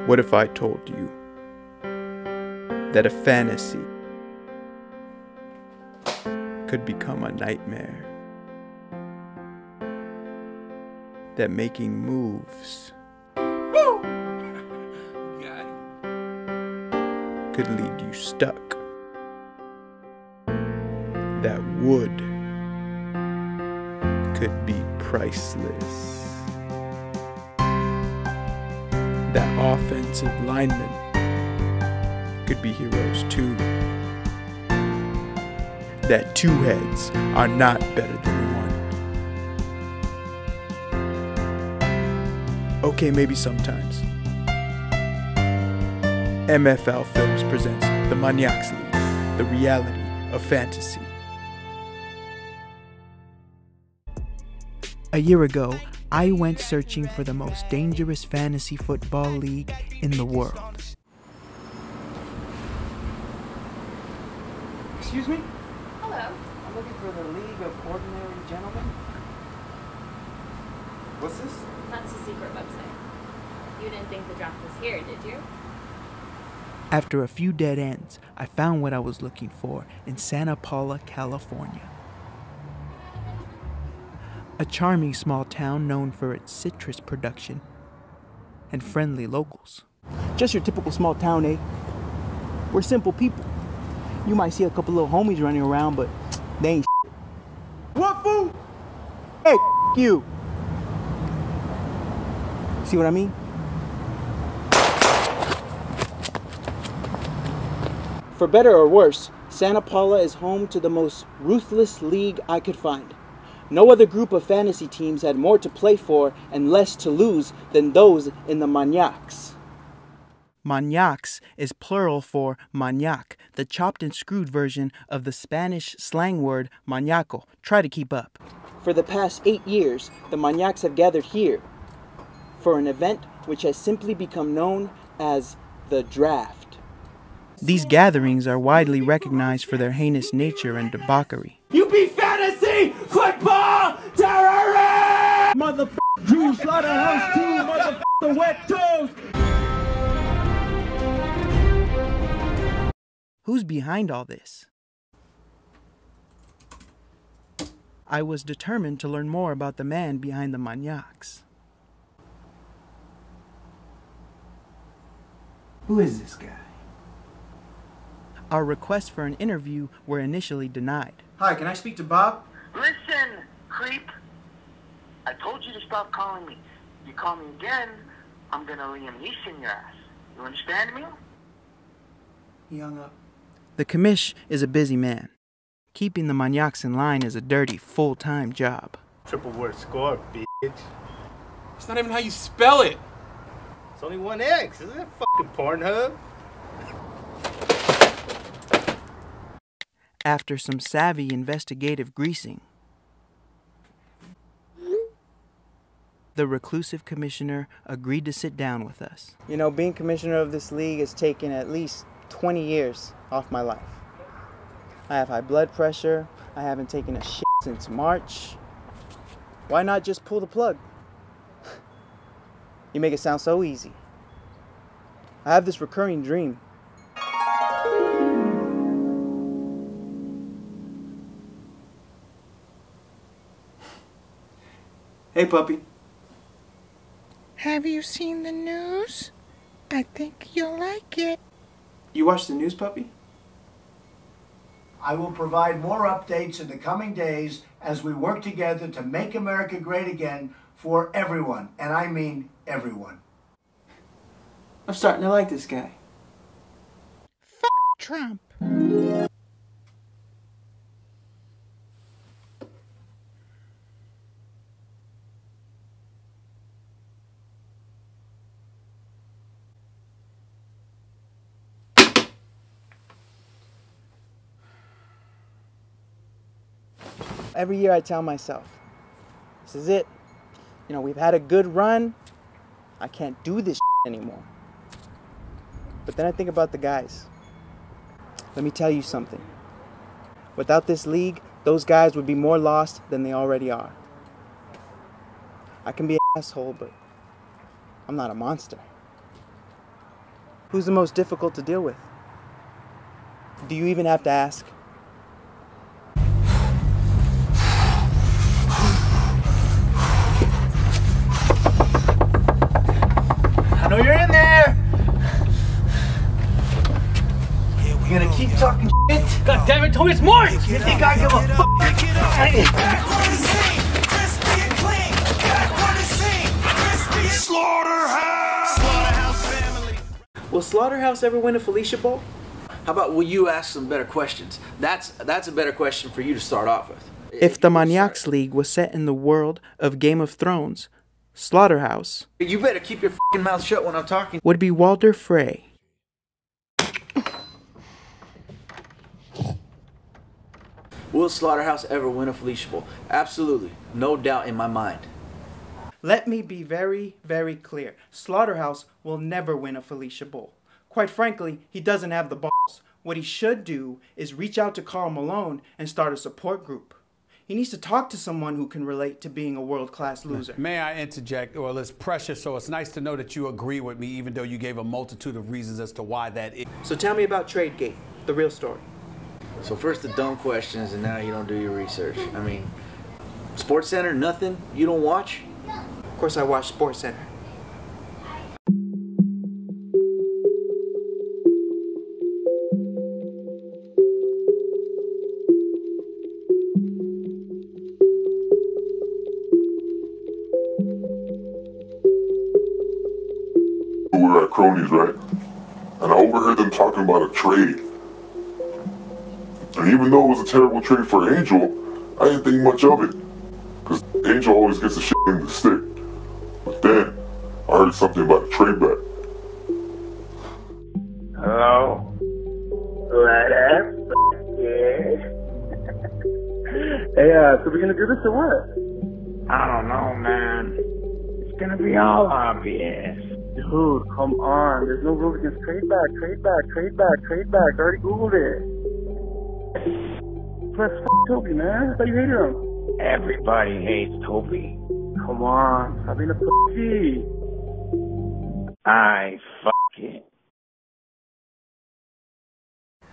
What if I told you that a fantasy could become a nightmare? That making moves could lead you stuck. That wood could be priceless. That offensive linemen could be heroes too. That two heads are not better than one. Okay, maybe sometimes. MFL Films presents the ManiaXXX, the reality of fantasy. A year ago, I went searching for the most dangerous fantasy football league in the world. Excuse me? Hello. I'm looking for the League of Ordinary Gentlemen. What's this? That's a secret website. You didn't think the draft was here, did you? After a few dead ends, I found what I was looking for in Santa Paula, California. A charming small town known for its citrus production and friendly locals. Just your typical small town, eh? We're simple people. You might see a couple little homies running around, but they ain't shit. What food? Hey, you. See what I mean? For better or worse, Santa Paula is home to the most ruthless league I could find. No other group of fantasy teams had more to play for and less to lose than those in the ManiaXXX. ManiaXXX is plural for maniac, the chopped and screwed version of the Spanish slang word maniaco. Try to keep up. For the past 8 years, the ManiaXXX have gathered here for an event which has simply become known as the draft. These gatherings are widely recognized for their heinous nature and debauchery. You be fantasy football terrorists! Motherfucker, Jew, Slaughterhouse 2, motherfucker, wet toes! Who's behind all this? I was determined to learn more about the man behind the ManiaXXX. Who is this guy? Our requests for an interview were initially denied. Hi, can I speak to Bob? Listen, creep. I told you to stop calling me. You call me again, I'm gonna Liam Neeson your ass. You understand me? He hung up. The commish is a busy man. Keeping the ManiaXXX in line is a dirty, full-time job. Triple word score, bitch. It's not even how you spell it. It's only one X, isn't it? Fucking Pornhub. After some savvy investigative greasing, the reclusive commissioner agreed to sit down with us. You know, being commissioner of this league has taken at least 20 years off my life. I have high blood pressure. I haven't taken a shit since March. Why not just pull the plug? You make it sound so easy. I have this recurring dream. Hey, puppy. Have you seen the news? I think you'll like it. You watch the news, puppy? I will provide more updates in the coming days as we work together to make America great again for everyone. And I mean everyone. I'm starting to like this guy. F*** Trump. Every year I tell myself, this is it. You know, we've had a good run. I can't do this anymore. But then I think about the guys. Let me tell you something. Without this league, those guys would be more lost than they already are. I can be an asshole, but I'm not a monster. Who's the most difficult to deal with? Do you even have to ask? I know you're in there. You gonna keep talking shit? God damn it, Toby, it's Mark! You think I give a fuck? Will Slaughterhouse ever win a Felicia Bowl? How about will you ask some better questions? That's a better question for you to start off with. If the ManiaXXX League was set in the world of Game of Thrones, Slaughterhouse... You better keep your fucking mouth shut when I'm talking. ...would be Walder Frey. Will Slaughterhouse ever win a Felicia Bowl? Absolutely. No doubt in my mind. Let me be very, very clear. Slaughterhouse will never win a Felicia Bowl. Quite frankly, he doesn't have the balls. What he should do is reach out to Karl Malone and start a support group. He needs to talk to someone who can relate to being a world-class loser. May I interject? Well, it's precious, so it's nice to know that you agree with me, even though you gave a multitude of reasons as to why that is. So tell me about TradeGate, the real story. So first the dumb questions, and now you don't do your research. I mean, SportsCenter, nothing? You don't watch? Of course I watch SportsCenter. We were at Cronies, right? And I overheard them talking about a trade. And even though it was a terrible trade for Angel, I didn't think much of it. Because Angel always gets the shit in the stick. But then, I heard something about a trade back. Hello? What up? Yeah. Hey, so we're gonna do this or what? I don't know, man. It's gonna be all obvious. Dude, come on. There's no rule against trade back. I already Googled it. Plus, Toby, man. I thought you hated him. Everybody hates Toby. Come on. Stop being a pussy. Fuck it.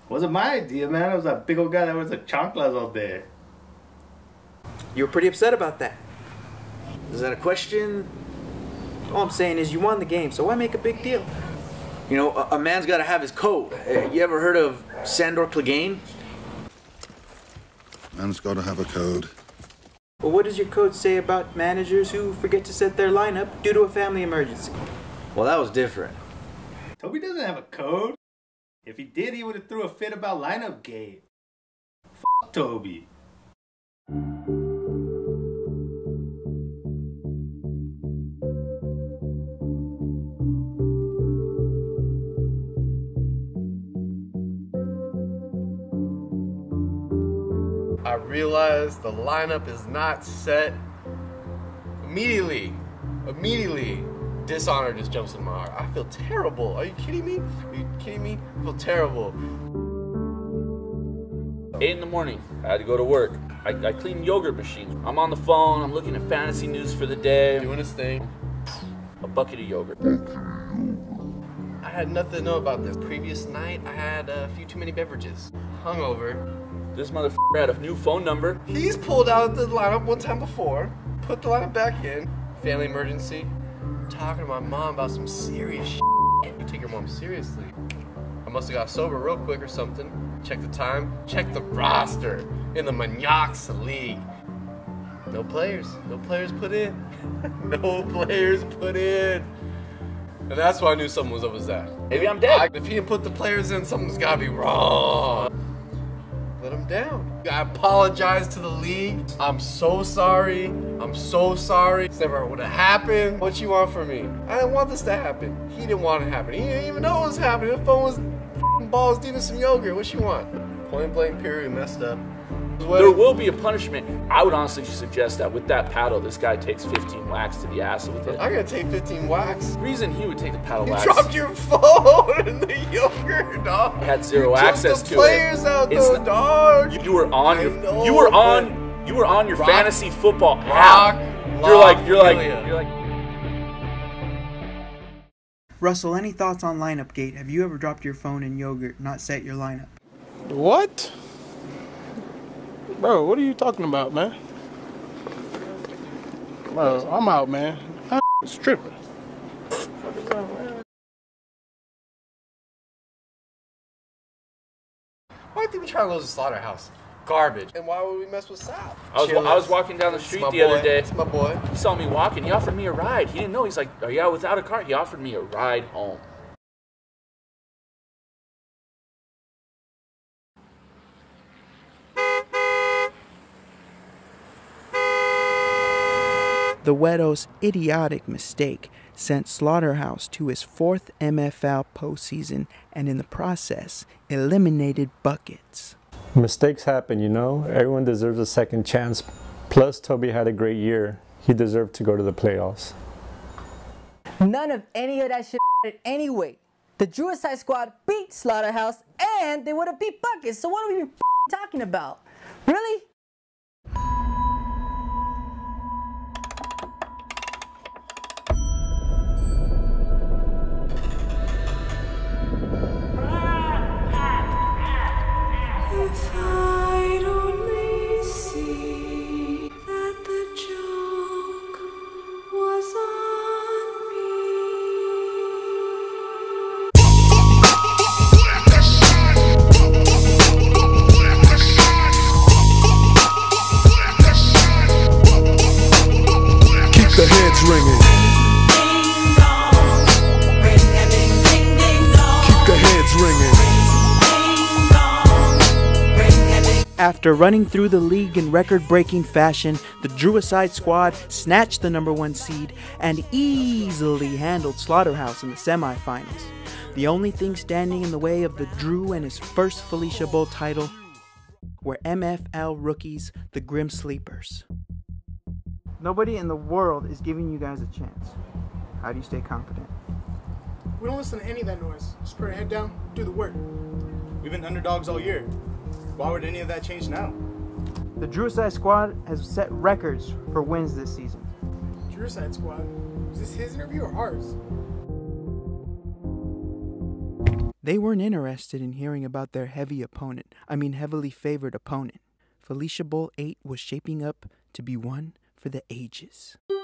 Wasn't my idea, man. I was that big old guy that was at chanclas all day. You were pretty upset about that. Is that a question? All I'm saying is you won the game, so why make a big deal? You know, a man's got to have his code. You ever heard of Sandor Clegane? Man's got to have a code. Well, what does your code say about managers who forget to set their lineup due to a family emergency? Well, that was different. Toby doesn't have a code. If he did, he would have threw a fit about lineup game. Fuck Toby. I realized the lineup is not set. Immediately, dishonor just jumps in my heart. I feel terrible. Are you kidding me? I feel terrible. 8 in the morning, I had to go to work. I clean yogurt machines. I'm on the phone, I'm looking at fantasy news for the day. Doing his thing. A bucket of yogurt. I had nothing to know about this. Previous night, I had a few too many beverages. Hungover. This motherfucker had a new phone number. He's pulled out the lineup one time before, put the lineup back in. Family emergency. Talking to my mom about some serious shit. You take your mom seriously. I must have got sober real quick or something. Check the time. Check the roster in the ManiaXXX League. No players. No players put in. No players put in. And that's why I knew something was up with Zach. Maybe I'm dead. If he didn't put the players in, something's gotta be wrong. Let him down. I apologize to the league. I'm so sorry. I'm so sorry. This never would have happened. What you want from me? I didn't want this to happen. He didn't want it to happen. He didn't even know it was happening. The phone was f***ing balls deep in some yogurt. What you want? Point blank period. Messed up. There will be a punishment. I would honestly suggest that with that paddle, this guy takes 15 whacks to the ass with it. I gotta take 15 whacks. The reason he would take the paddle whacks. You dropped your phone in the yogurt, dog. I had zero access to it. Players out though, dog. You were on your. You were on your fantasy football app. You're like. Russell, any thoughts on lineup gate? Have you ever dropped your phone in yogurt, not set your lineup? What? Bro, what are you talking about, man? Bro, I'm out, man. It's tripping. Why do you think we try to go to the Slaughterhouse? Garbage. And why would we mess with Sal? I was walking down the street the other day. It's my boy. He saw me walking. He offered me a ride. He didn't know. He's like, "Are you out without a car?" He offered me a ride home. The Weddow's idiotic mistake sent Slaughterhouse to his 4th MFL postseason and in the process eliminated buckets. Mistakes happen, you know. Everyone deserves a second chance. Plus, Toby had a great year. He deserved to go to the playoffs. None of any of that shit anyway. The Suicide Squad beat Slaughterhouse and they would have beat buckets. So what are we even talking about? Really? The heads ringing. Keep the heads ringing. After running through the league in record-breaking fashion, the Suicide Squad snatched the #1 seed and easily handled Slaughterhouse in the semifinals. The only thing standing in the way of the Drew and his first Felicia Bowl title were MFL rookies, the Grim Sleepers. Nobody in the world is giving you guys a chance. How do you stay confident? We don't listen to any of that noise. Just put our head down, do the work. We've been underdogs all year. Why would any of that change now? The Suicide Squad has set records for wins this season. Suicide Squad? Is this his interview or ours? They weren't interested in hearing about their heavily favored opponent. Felicia Bowl 8 was shaping up to be one for the ages. Woo!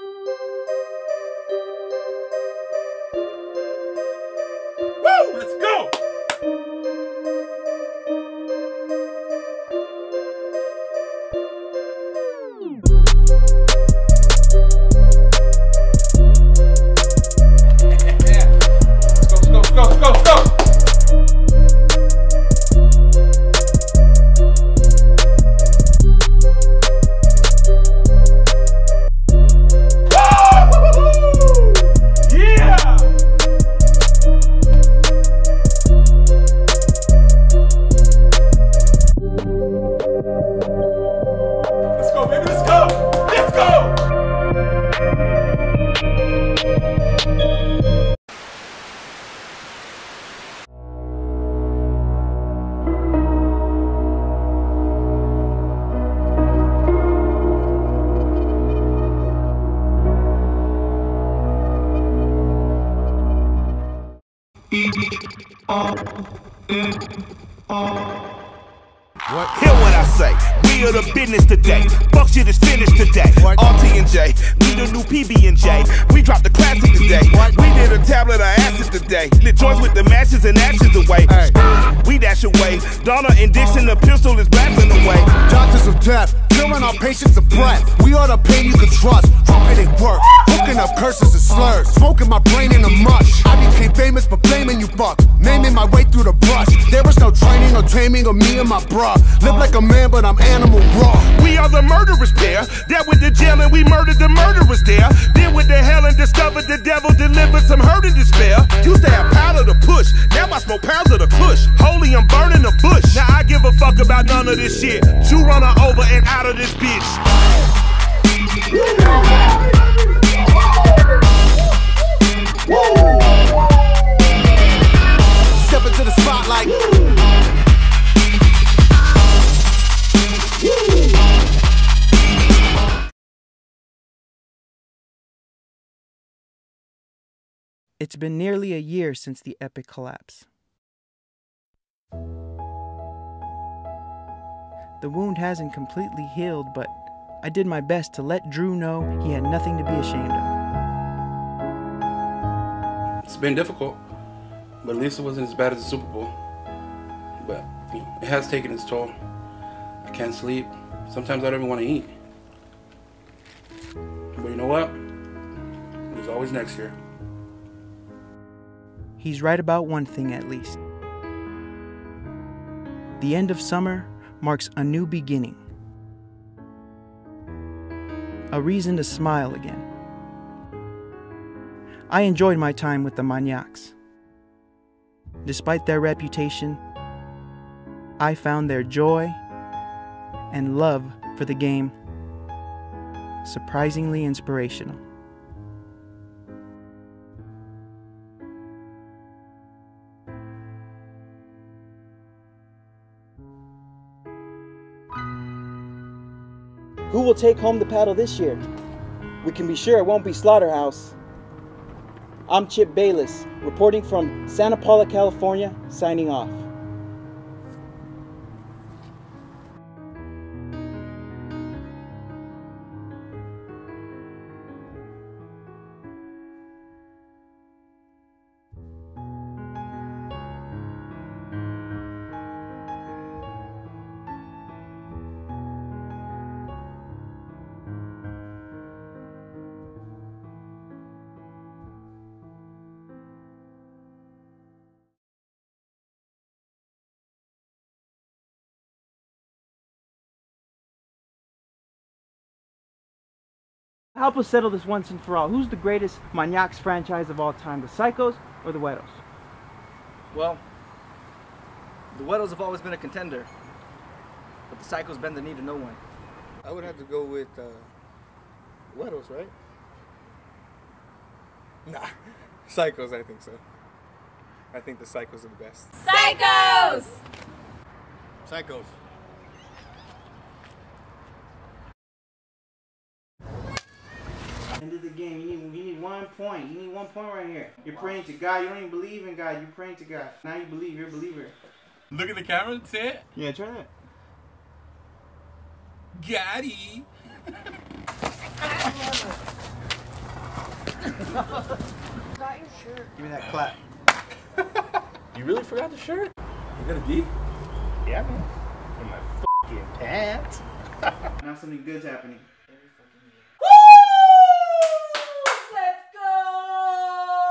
Let's go! Let's go! Hear what I say, we are the business today. Fuck shit is finished today. RT&J, we the new PB&J. We dropped the classic today. We did a tablet of acid today. Lit joints with the matches and actions away. We dash away. Donna and Dixon, the pistol is blasting away. Doctors of death, killing our patients of breath. We are the pain you can trust. Trumpet it work, hooking up curses and slurs. Smoking my brain in a mush. I became famous for blaming you fuck. Naming my way through the brush. There was no training or taming of me and my bruh. Live like a man, but I'm animal raw. We are the murderers pair. That went to jail and we murdered the murderers there. Then went to hell and discovered the devil delivered some hurt and despair. Used to have powder to push. Now I smoke pounds of the kush. Holy, I'm burning the bush. Now I give a fuck about none of this shit. You run her over and out of this bitch. Step into the spotlight. It's been nearly a year since the epic collapse. The wound hasn't completely healed, but I did my best to let Drew know he had nothing to be ashamed of. It's been difficult, but at least it wasn't as bad as the Super Bowl. But you know, it has taken its toll. I can't sleep. Sometimes I don't even want to eat. But you know what? There's always next year. He's right about one thing at least. The end of summer marks a new beginning. A reason to smile again. I enjoyed my time with the ManiaXXX. Despite their reputation, I found their joy and love for the game surprisingly inspirational. Who will take home the paddle this year? We can be sure it won't be Slaughterhouse. I'm Chip Bayless, reporting from Santa Paula, California, signing off. Help us settle this once and for all. Who's the greatest ManiaXXX franchise of all time, the Psychos or the Weddles? Well, the Weddles have always been a contender, but the Psychos bend the knee to no one. I would have to go with Weddles, right? Nah, Psychos, I think so. I think the Psychos are the best. Psychos! Psychos. End of the game, you need 1 point. You need 1 point right here. You're praying to God. You don't even believe in God. You're praying to God. Now you believe. You're a believer. Look at the camera. Say it. Yeah, try that. Gotti. Got your shirt. Give me that clap. You really forgot the shirt? You got a D? Yeah, man. In my fucking pants. Now something good's happening.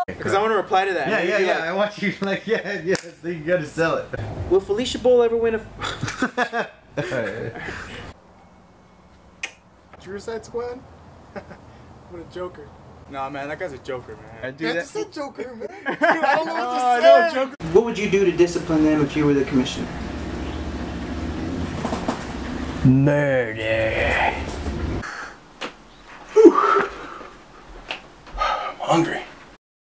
Because I want to reply to that. Yeah. I want you like, yes, you gotta sell it. Will Felicia Bowl ever win a... Suicide Squad? What a joker. Nah, man, that guy's a joker, man. That's a joker, man. I don't know what to say. Joker. What would you do to discipline them if you were the commissioner? Murder. I'm hungry.